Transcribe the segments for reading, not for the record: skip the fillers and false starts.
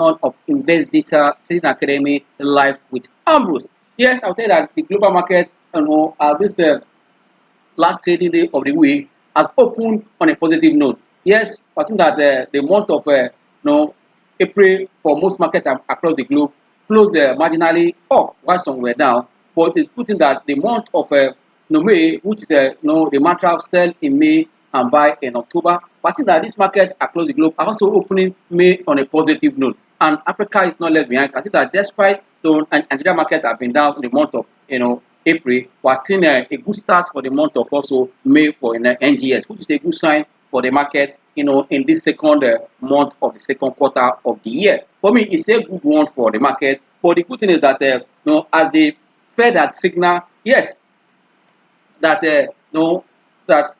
of Invest Data Trading Academy live with Ambrose. Yes, I'll tell you that the global market, this last trading day of the week has opened on a positive note. Yes, I think that the month of April for most markets across the globe closed marginally up while some were down. But it's good thing that the month of May, which is the mantra of sell in May and buy in October. But I think that this market across the globe are also opening May on a positive note. And Africa is not left behind. I think that despite the Nigeria market have been down in the month of April, we are seeing a good start for the month of also May for NGS, which is a good sign for the market, in this second month of the second quarter of the year. For me, it's a good one for the market. But the good thing is that, as the Fed had signal, yes, that that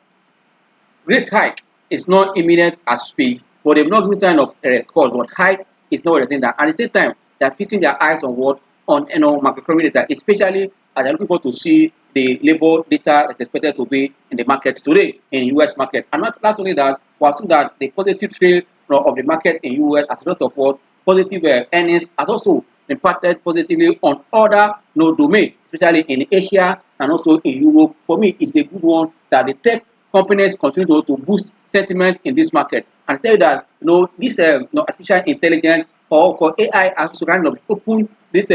rate hike is not imminent as speed, but they've not given sign of a response. But hike is not anything that. At the same time, they're fixing their eyes on what on macroeconomic data, especially as they're looking forward to see the labor data that's expected to be in the market today in U.S. market. And not only that, we're seeing that the positive trade of the market in U.S. as a result of what positive earnings has also impacted positively on other domains, especially in Asia and also in Europe. For me, it's a good one that the tech companies continue to boost sentiment in this market. And I tell you that this artificial intelligence or called AI has also kind of opened this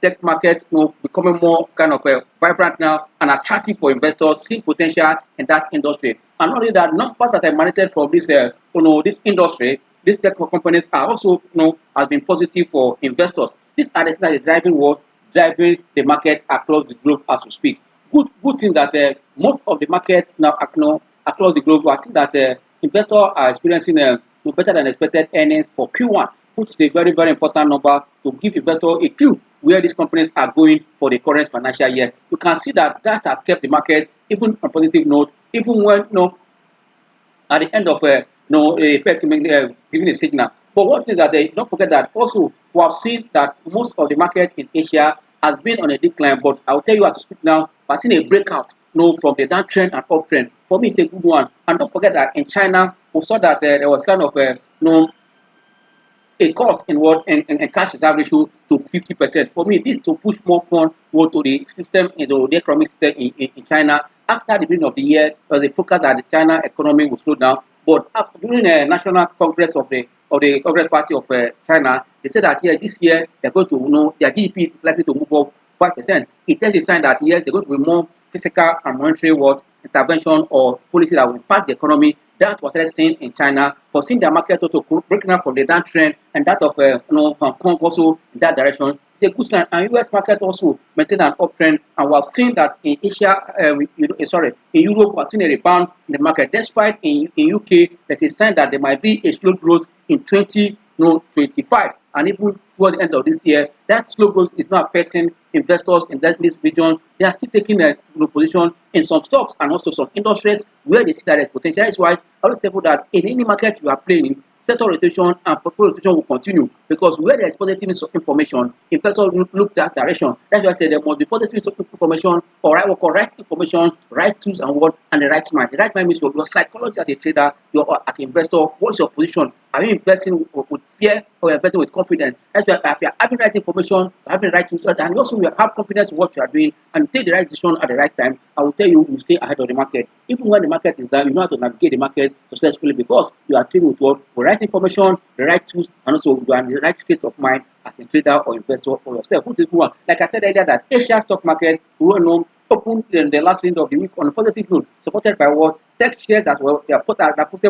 tech market becoming more kind of vibrant now and attractive for investors, seeing potential in that industry. And not only that, not part that emanated from this this industry, these tech companies are also has been positive for investors. These are the things that is driving the market across the globe as we speak. Good thing that most of the market now across the globe are seeing that investors are experiencing better than expected earnings for Q1, which is a very, very important number to give investors a clue where these companies are going for the current financial year. You can see that has kept the market even on a positive note, even when at the end of effect giving a signal. But one thing that don't forget that also we have seen that most of the market in Asia has been on a decline. But I'll tell you as to speak now, we're seeing a breakout from the downtrend and uptrend. For me, it's a good one. And don't forget that in China, we saw that there was kind of a cut in cash reserve ratio to 50%. For me, this to push more funds to the system, the economic system in China. After the beginning of the year, there was a focus that the China economy will slow down. But during the National Congress of the Congress Party of China, they said that this year they're going to their GDP is likely to move up 5%. It tells the sign that they're going to be more physical and monetary intervention or policy that will impact the economy. That was seen in China, for seeing their market also breaking up from the downtrend, and that of Hong Kong also in that direction. It's a good sign. And U.S. market also maintain an uptrend, and we have seen that in Asia, in Europe, we've seen a rebound in the market. Despite in UK, there's a sign that there might be a slow growth in 2025, and even toward the end of this year, that slow growth is not affecting investors in this region. They are still taking a position in some stocks and also some industries where they see that there's potential. That's why I always tell people that in any market you are playing in, sector rotation and portfolio rotation will continue, because where there is positive information, investors look that direction. That's why I say there must be positive information or right information, right tools and what, and the right mind. The right mind means your psychology as a trader, as an investor. What's your position? Are you investing with fear or investing with confidence? That's why if you are having right information, having the right tools, and also you have confidence in what you are doing and take the right decision at the right time, I will tell you, you stay ahead of the market. Even when the market is down, you know how to navigate the market successfully, because you are trading with what? The right information, the right tools, and also you are in the right state of mind as a trader or investor for yourself. Which is one. Like I said earlier, that Asia stock market opened in the last end of the week on a positive note, supported by what? Tech shares that put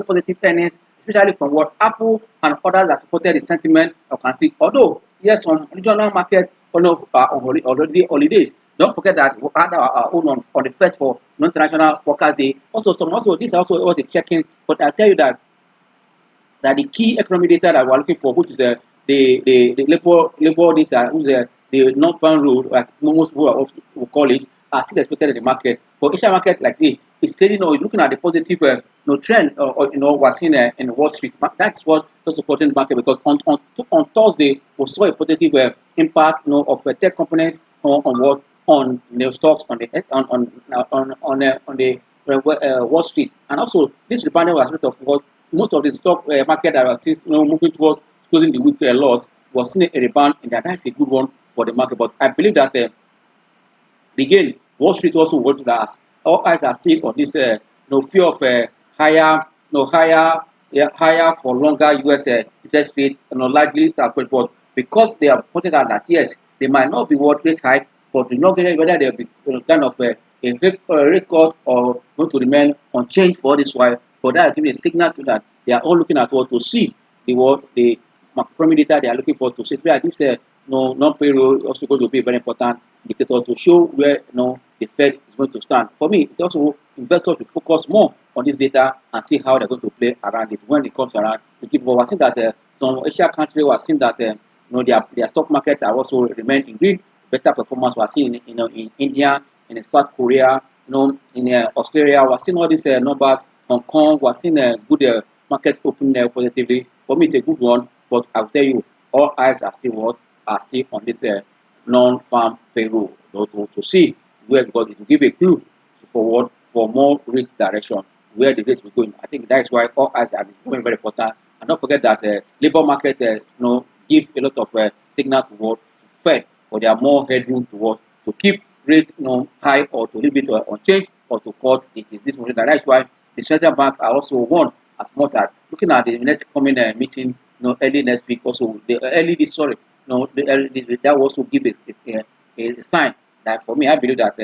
positive earnings, especially from what Apple and others that supported the sentiment. You can see, although yes, some regional markets already holidays. Don't forget that we had our own on the first for International Workers' Day. This also what is checking. But I tell you that the key economic data that we're looking for, which is the labor data, which is the non-farm road, like most people will call it, are still expected in the market. For Asia market like this, it's trading or looking at the positive trend we're seeing in Wall Street. That's what is supporting the market, because on Thursday we saw a positive impact of tech companies on the stocks on the Wall Street, and also this rebounding was a result of what most of the stock market that was still moving towards closing the week loss was seeing a rebound in that. That's a good one for the market. But I believe that again, Wall Street also working as all eyes are still on this no fear of higher, no higher, yeah, higher for longer U.S. Interest rate, likely that, but because they have pointed out that yes, they might not be what rate hike, but the longer whether they'll be kind of rate cut or going to remain unchanged for this while. For that, giving a signal to that they are all looking at what to see the macroeconomic data they are looking for to see where this non-payroll also going to be a very important indicator to show where the Fed is going to stand. For me, it's also investors to focus more on this data and see how they're going to play around it when it comes around. We're seeing that some Asian countries were seeing that their stock market are also remain in green. Better performance we're seeing in India, in South Korea, in Australia. We're seeing all these numbers. Hong Kong, we're seeing a good market opening positively. For me, it's a good one, but I'll tell you, all eyes are still on this non-farm payroll to see where, because it will give a clue forward for more rate direction where the rate will go in. I think that is why all eyes are becoming very important. And don't forget that labor market give a lot of signal toward Fed, but there are more headroom to keep rate high or to leave it unchanged or to cut it in this moment. That is why the central bank are also one as much as looking at the next coming meeting early next week. Also the early this sorry that will also give a sign that for me I believe that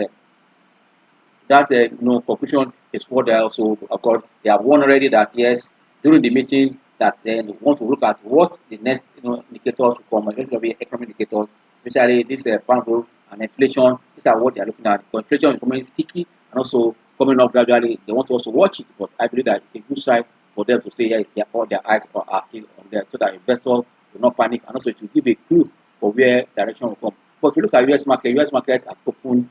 conclusion is what they also got. They have won already that yes during the meeting that then they want to look at what the next indicators to come. Going to be economic indicators, especially this payroll and inflation. These are what they are looking at. So inflation is becoming sticky and also coming up gradually. They want to also watch it, but I believe that it's a good sign for them to say yeah, all their eyes are still on there, so that investors will not panic and also to give a clue for where direction will come. But if you look at US market has opened,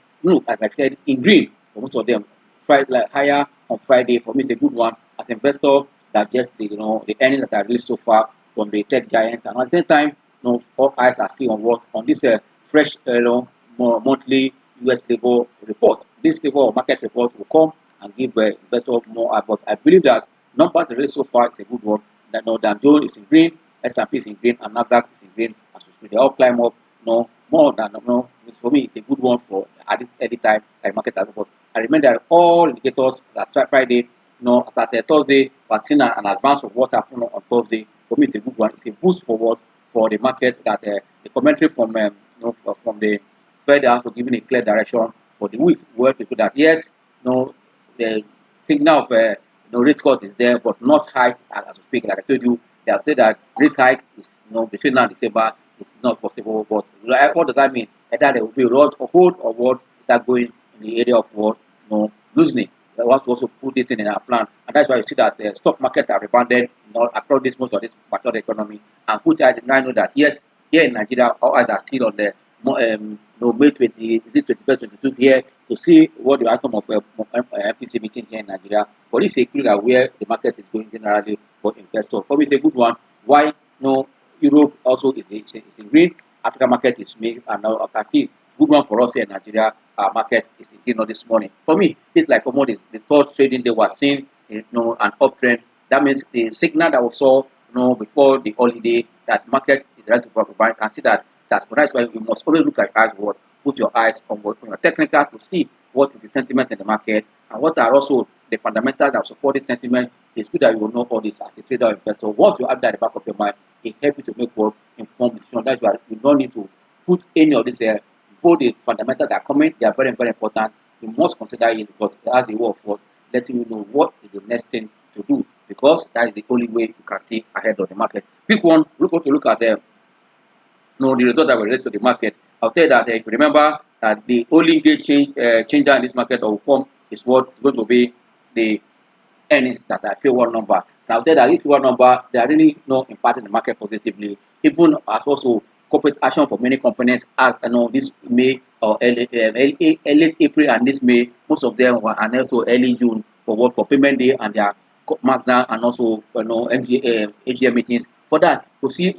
as I said, in green for most of them. Friday, like higher on Friday for me is a good one as an investor. That just the earnings that I released so far from the tech giants, and at the same time, all eyes are still on what on this fresh monthly US labor report. This labor market report will come and give investors more. But I believe that numbers released so far is a good one. That Dow Jones is in green, S&P is in green, and NASDAQ is in green. As we speak, they all climb up. More than for me, it's a good one for at this early time like market has report. I remember that all indicators that Friday, that Thursday was seen an advance of what happened on Thursday. For me, it's a good one. It's a boost forward for the market. That the commentary from from the Fed also giving a clear direction for the week, where people that yes, the signal of rate cut is there, but not high as we speak. Like I told you, they have said that rate hike is between now and December. It's not possible. But what does that mean? Either there will be a lot of hold or what start going in the area of what loosening. We want to also put this in our plan, and that's why you see that the stock market have rebounded across this most of this mature economy. And put I know that yes, here in Nigeria, all eyes are still on the May 20, is it 21st, 22 here to see what the outcome of MPC meeting here in Nigeria. But it's a clue that where the market is going generally for investors. For me, it's a good one. Why Europe also is in green. Africa market is made, and now I can see good one for us here in Nigeria. Our market is in green this morning. For me, it's like the third trading they were seeing an uptrend. That means the signal that we saw before the holiday that market is ready to provide and see that's why you must always look at what put your eyes on your technical to see what is the sentiment in the market and what are also the fundamentals that support this sentiment. It's good that you will know all this as a trader or investor. Once you have that at the back of your mind, it helps you to make work informed decision. That's why you don't need to put any of this both the fundamentals that are coming, they are very, very important. You must consider it because it has the way of what letting you know what is the next thing to do, because that is the only way you can stay ahead of the market. Quick one, look at the result that will relate to the market. I'll tell you that if you remember that the only gauge changer in this market or form is what is going to be the earnings that are Q1 number. Now I'll tell you that this Q1 number, they are really impacting the market positively, even as also corporate action for many companies as this May or late April and this May, most of them were, and also early June for payment day and their markdown and also AGM meetings. For that, you see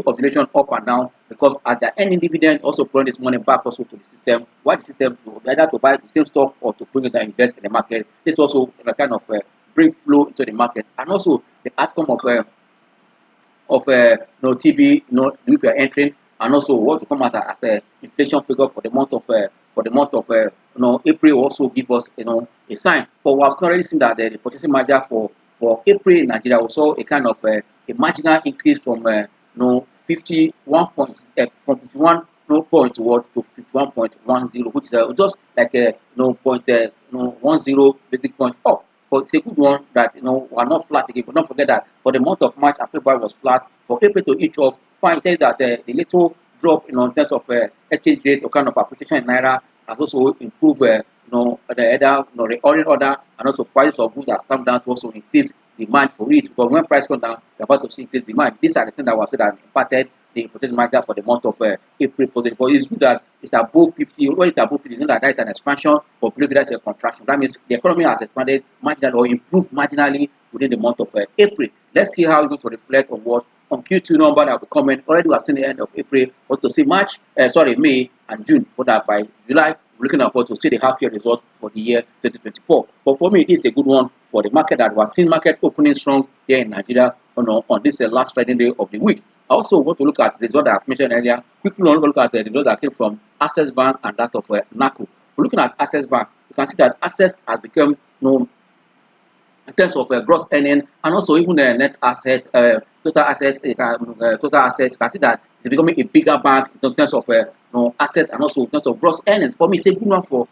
oscillation up and down because at the end dividend also bring this money back also to the system. Why the system either to buy the same stock or to bring it and invest in the market. This also kind of bring flow into the market, and also the outcome of TB we are entering, and also what to come out as a inflation figure for the month of April also give us a sign. But we have already seen that the purchasing margin for April in Nigeria also a kind of a marginal increase from 51 point from 51 point to 51.10, which is just like a 10 basic point up. But it's a good one that we're not flat again. But don't forget that for the month of March and February was flat. For April to each up, fine. Tell you that the little drop in terms of exchange rate or kind of appreciation in naira has also improved the the orange order, and also prices of goods has come down to also increase demand for it. Because when price come down, you're about to see increased demand. These are the things that was that impacted the protected market for the month of April. But it's good that it's above 50. When it's above 50, you know that is an expansion, but below that's a contraction. That means the economy has expanded marginally or improved marginally within the month of April. Let's see how it's going to reflect on what on Q2 number that will come in. Already we have seen the end of April, but to see May and June, for that by July, we're looking at to see the half-year result for the year 2024. But for me, it is a good one for the market that was seen market opening strong here in Nigeria on this last trading day of the week. I also want to look at the result that I've mentioned earlier. Quickly look at the result that came from Access Bank and that of NAHCO. We're looking at Access Bank. You can see that Access has become in terms of gross earning and also even net asset, total assets, you can see that it's becoming a bigger bank in terms of asset and also in terms of gross earnings. For me, it's a good one for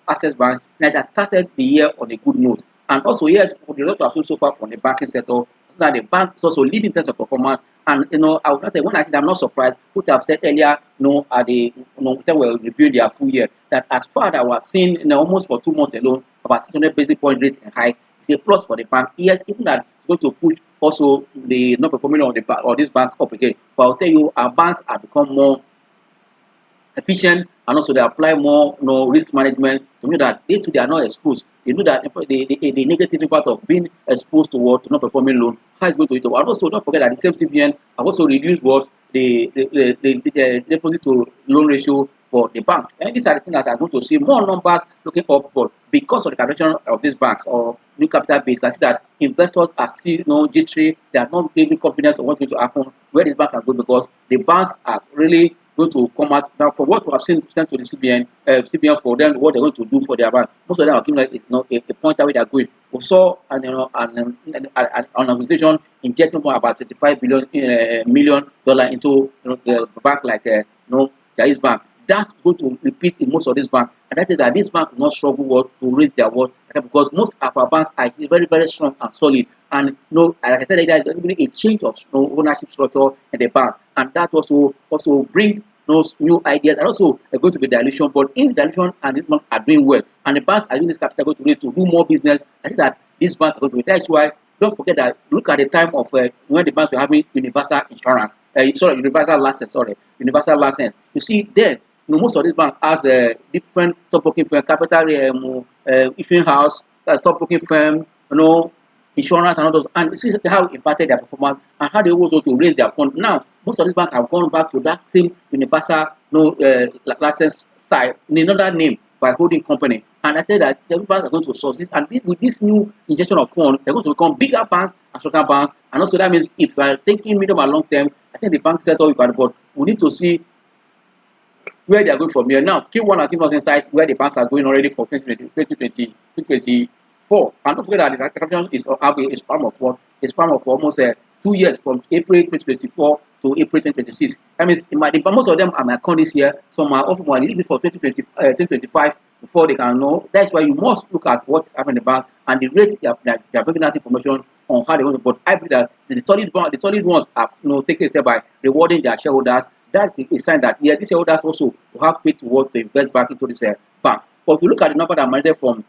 Access Bank that started the year on a good note. And also, yes, the result I've seen so far from the banking sector, that the bank is also leading in terms of performance. And I would not say when I said I'm not surprised, what I've said earlier, at the that we're reviewing their full year, that as far as I was seeing almost for 2 months alone, about 600 basis point rate and high, it's a plus for the bank. Yet, even that it's going to push also the not performing on the bank or this bank up again. But I'll tell you, our banks have become more efficient, and also they apply more risk management to know that they are not exposed. They know that the negative impact of being exposed to not performing loan, how it's going to hit. And also don't forget that the same CBN have also reduced the deposit to loan ratio for the banks. And these are the things that are going to see more numbers looking upward because of the calculation of these banks or new capital base. You can see that investors are still jittery. They are not giving confidence of what's going to happen, where these banks are going, because the banks are really going to come out now. For what we have seen sent to the CBN for them, what they're going to do for their bank, most of them are giving a point where they're going. We saw an organization injecting more about $25 million into the bank like Jai's Bank. That's going to repeat in most of these banks, and that is that this bank will not struggle to raise their worth because most of our banks are very, very strong and solid. And like I said, there is going to be a change of ownership structure in the banks, and that also bring those new ideas, and also there's going to be dilution. But in dilution and this bank are doing well, and the banks are using this capital going to need to do more business. I think that these banks are going to be. That's why don't forget that. Look at the time of when the banks were having universal insurance, universal license. You see, then most of these banks has different stockbroking firm, capital issuing house, stockbroking firm, insurance and all those, and you see how it impacted their performance and how they also to raise their fund. Now, most of these banks have gone back to that same universal license style in another name by holding company. And I tell that the banks are going to source this, and with this new injection of funds, they're going to become bigger banks and stronger banks. And also that means if we are thinking medium and long term, I think the bank sector is bad, but we need to see where they are going from here. Now, Q1 and Q2 insight where the banks are going already for 2024. And don't forget that the calculation is a span of what? A span of almost 2 years from April 2024 to April 2026. That means most of them are my account this year. Some are often a little bit for 2025 before they can know. That's why you must look at what's happening in the bank and the rate they are bringing out information on how they want to. But I believe that the solid ones have taken a step by rewarding their shareholders. That's a sign that these shareholders also will have faith to invest back into this bank. But if you look at the number that managed from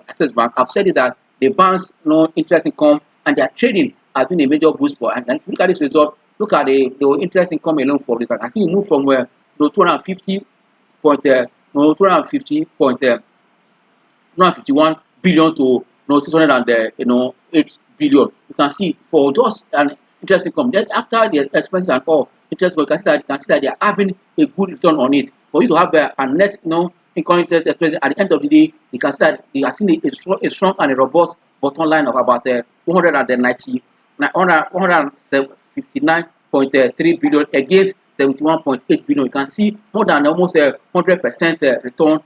Access Bank, I've said it that the bank's interest income and their trading has been a major boost for. And if you look at this result, look at the interest income alone for this bank. I think you move from 251 billion to 608 billion. You can see for just an interest income. Then after the expenses and all interest, you can see that they are having a good return on it. For you to have a net income interest expense at the end of the day, you can see that they are seeing a strong and a robust bottom line of about 159.3 billion against 71.8 billion. You can see more than almost 100% return,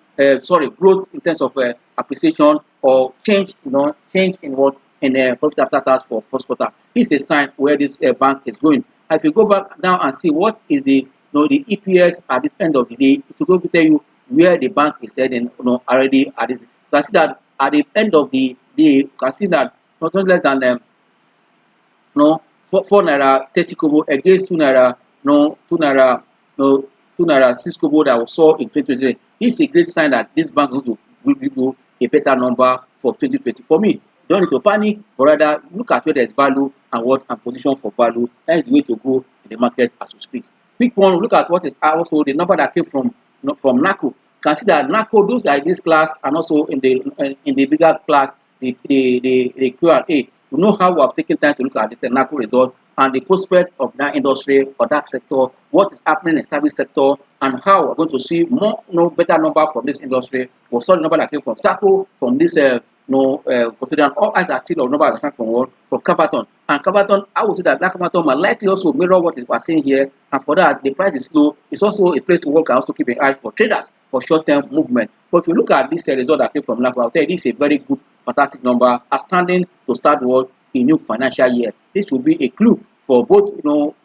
growth in terms of appreciation or change, change in what in profit after tax for first quarter. This is a sign where this bank is going. And if you go back now and see what is the the EPS at the end of the day, it will go to tell you where the bank is heading, already at this. You can see that at the end of the day, you can see that not less than 4 naira 30 kobo against 2 naira 2 naira 6 kobo that we saw in 2023. This is a great sign that this bank will give you a better number for 2020. For me, you don't need to panic, but rather look at where there's value and what and position for value. That is the way to go in the market as we speak. Quick one, look at what is also the number that came from NAHCO. You can see that NAHCO, those are this class and also in the bigger class, the Q&A. You know how we have taken time to look at the NAHCO result and the prospect of that industry or that sector, what is happening in the service sector, and how we're going to see more better number from this industry. We saw the number that came from SACCO, from this considering all eyes are still on number that came from Capaton. And Capaton, I would say that Capaton might likely also mirror what we're saying here, and for that the price is low. It's also a place to work and also keep an eye for traders for short-term movement. But if you look at this result that came from NAHCO, I'll tell you this is a very good, fantastic number, outstanding to start what a new financial year. This will be a clue for both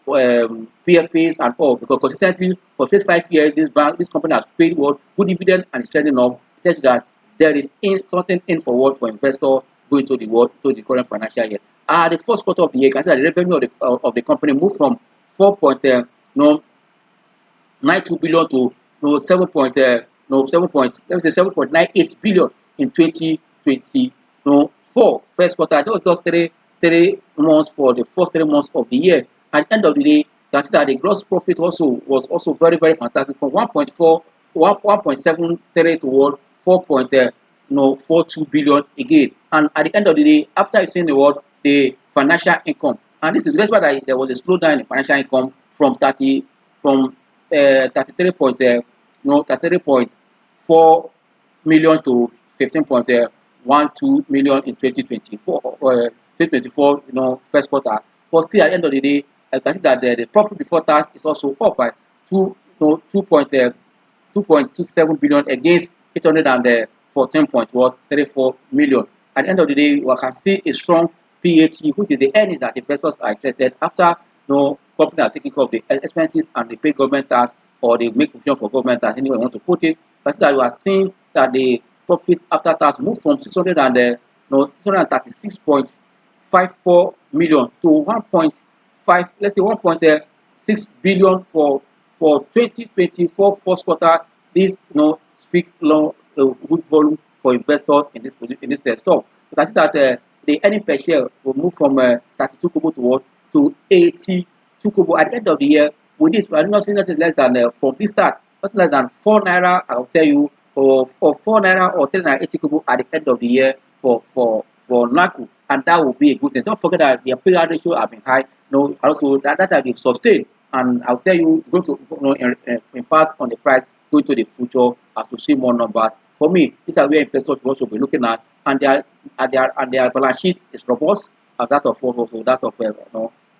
PFAs and all, because consistently for 5 years this company has paid what good dividend and is trading up. It tells that there is something in forward for investors going to the world to the current financial year. The first quarter of the year, you can see that the revenue of the company moved from 4.92 billion to 7.98 billion in 2024 first quarter. That was just three months for the first 3 months of the year. At the end of the day, you can see that the gross profit was also very, very fantastic, from 1.73 to 4.42 billion again. And at the end of the day, after you've seen the financial income, and this is the why there was a slowdown in financial income from 33.4 million to 15.12 million in 2024. 2024, first quarter. But still, at the end of the day, I can see that the profit before tax is also up by 2.27 billion against 814.34 million. At the end of the day, we can see a strong PAT, which is the earnings that investors are interested after companies are taking care of the expenses and they pay government tax, or they make provision for government tax, anyway you want to put it. But that we are seeing that the profit after tax moved from 636.54 million to 1.6 billion for 2024 first quarter. This speak good volume for investors in this stock. You can see that the earning per share will move from 32 kobo to 82 kobo at the end of the year. With this, we are not seeing nothing less than from this start, nothing less than 4 naira. I'll tell you, or 4 naira or 10 naira 80 kobo at the end of the year for NAHCO, and that will be a good thing. Don't forget that their payout ratio have been high. Also that they've sustained, and I'll tell you, going to impact on the price going to the future as to see more numbers. For me, these are where investors will also be looking at, and their balance sheet is robust as that of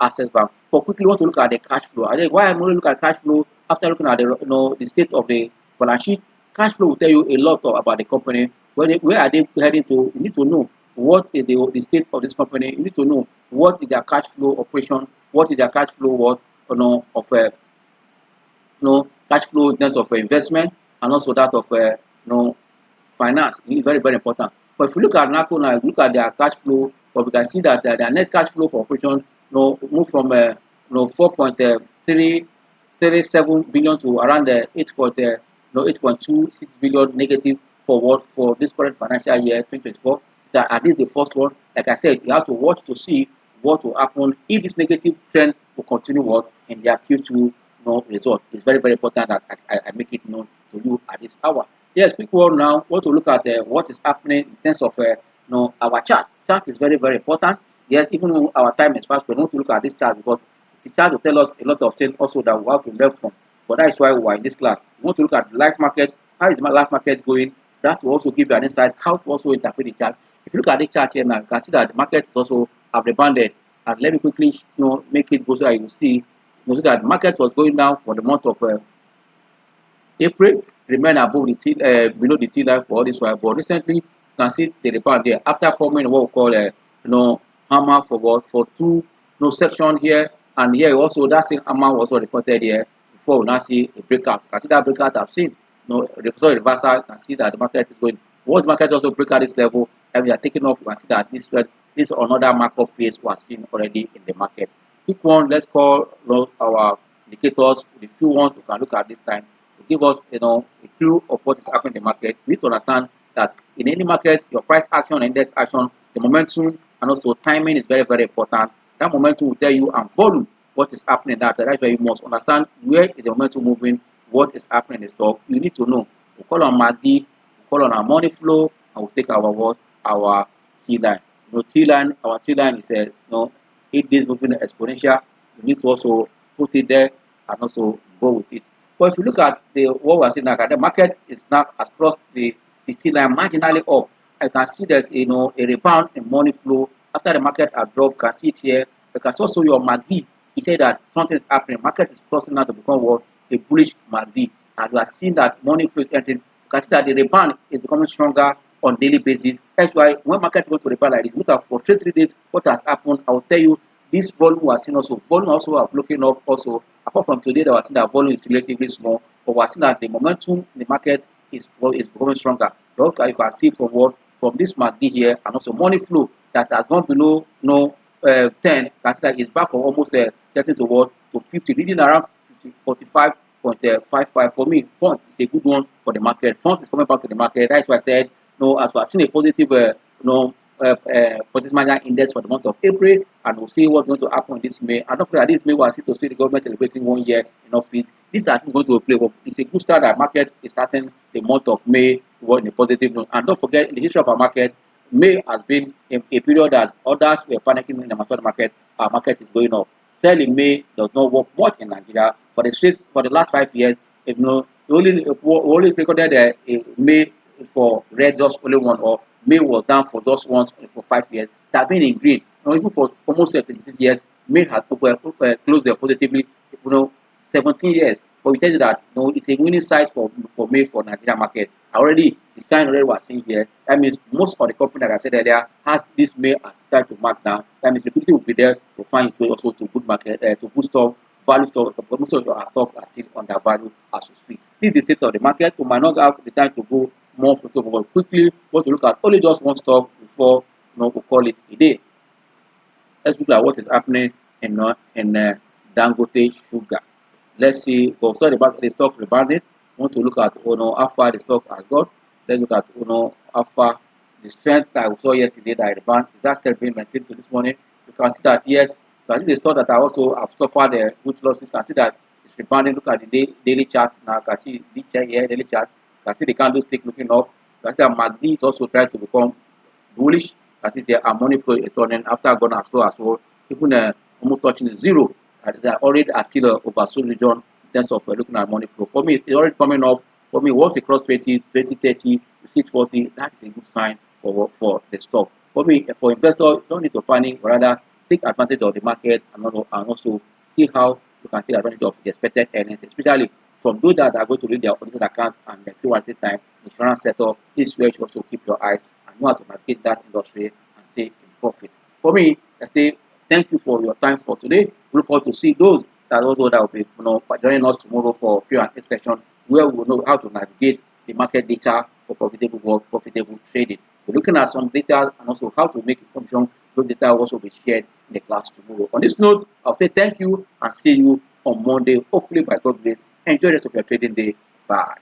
Access Bank. But quickly, want to look at the cash flow. Why I'm going to look at cash flow after looking at the state of the balance sheet? Cash flow will tell you a lot about the company. Where are they heading to? You need to know what is the state of this company. You need to know what is their cash flow operation, what is their cash flow cash flow in terms of investment, and also that of finance. It is very, very important. But if you look at NAHCO now, look at their cash flow, but we can see that their net cash flow for operation move from 4.337 billion to around 8.26 billion negative for this current financial year 2024. That at least the first one, like I said, you have to watch to see what will happen if this negative trend will continue in their Q2 result. It's very, very important that I make it known to you at this hour. Yes, quick one now. Want to look at what is happening in terms of our chart. Chart is very, very important. Yes, even though our time is fast, we want to look at this chart because the chart will tell us a lot of things also that we have to learn from. But that is why we are in this class. We want to look at the life market. How is the life market going? That will also give you an insight how to also interpret the chart. If you look at the chart here now, you can see that the market is also have rebounded. And let me quickly make it go so that you will see. You see that the market was going down for the month of April, remain above the below the T line for all this while. But recently, you can see the rebound there after forming what we call hammer for what for two section here and here also that same hammer was also reported here before we now see a breakout. You can see that breakout I've seen. Reversal. You can see that the market is going. Once the market also break out this level and we are taking off, you can see that this is another markup phase we are seeing already in the market. Pick one, let's call our indicators, the few ones we can look at this time to give us a clue of what is happening in the market. We need to understand that in any market, your price action, index action, the momentum and also timing is very, very important. That momentum will tell you and volume what is happening in that. That's why you must understand where is the momentum moving, what is happening in the stock. You need to know. We'll call on MACD, we'll call on our money flow, and we'll take our T line. T line, our T line is a 8 days moving exponential. You need to also put it there and also go with it. But if you look at what we're seeing now, the market is now across the T line marginally up. I can see there's a rebound in money flow after the market has dropped. You can see it here. You can also your MACD. He said that something is happening. Market is crossing now to become what a bullish MACD, and you are seeing that money flow is entering. You can see that the rebound is becoming stronger on daily basis. That's why when market goes to rebound like this, look at for 3 days what has happened. I will tell you this volume we are seeing also. Volume also are looking up also. Apart from today, that we are seeing that volume is relatively small, but we are seeing that the momentum in the market is becoming stronger. You can see from this MACD here and also money flow that has gone below 10. You can see that it's back of almost getting to 50, reading around 45.55. For me, funds is a good one for the market. Funds is coming back to the market. That's why I said, as we have seen a positive positive margin index for the month of April, and we'll see what's going to happen in this May. And not that this May we are to see the government celebrating 1 year in office. This is actually going to play. It's a good start that market is starting the month of May in a positive note. And don't forget, in the history of our market, May has been a period that others were panicking in the market. Our market is going up. Sell in May does not work much in Nigeria. For the last 5 years, we only recorded a May for red just only one, or May was down for just once for 5 years. That have been in green. Even for almost 26 years, May has closed there positively. 17 years. But we tell you that it's a winning side for May for Nigeria market. Already the sign already was seen here. That means most of the company that I said earlier has this May as time to mark down. That means liquidity will be there to find its way also to good market to boost stock, value stock. Most of our stocks are still undervalued as we speak. This is the state of the market. We might not have the time to go more quickly, but to look at only just one stock before we call it a day. Let's look at what is happening in Dangote Sugar. Let's see. Well, sorry about the stock rebounded. Want to look at how far the stock has got. Let's look at how far the strength that we saw yesterday that rebound is that still being maintained to this morning. You can see that yes, that is the stock that I also have suffered huge losses. You can see that it's rebounding. Look at the daily chart now. You can see the chart here, daily chart. You can see the candlestick looking up. You can see that MACD is also trying to become bullish. You can see there our money flow is turning after going as low as well. Even almost touching zero. They are already still oversold region in terms of looking at money flow. For me, it's already coming up. For me, once it cross 20, 30, 40, that is a good sign for the stock. For me, for investors, don't need to panic, rather take advantage of the market and also see how you can take advantage of the expected earnings, especially from those that are going to read their audited account and the KYC time, insurance setup. This is where you also keep your eyes and know how to navigate that industry and stay in profit. For me, I say thank you for your time for today. Look forward to see those that will be joining us tomorrow for Q&A session where we will know how to navigate the market data for profitable work, profitable trading. We're looking at some data and also how to make information. Those data will also be shared in the class tomorrow. On this note, I'll say thank you and see you on Monday, hopefully by God's grace. Enjoy the rest of your trading day. Bye.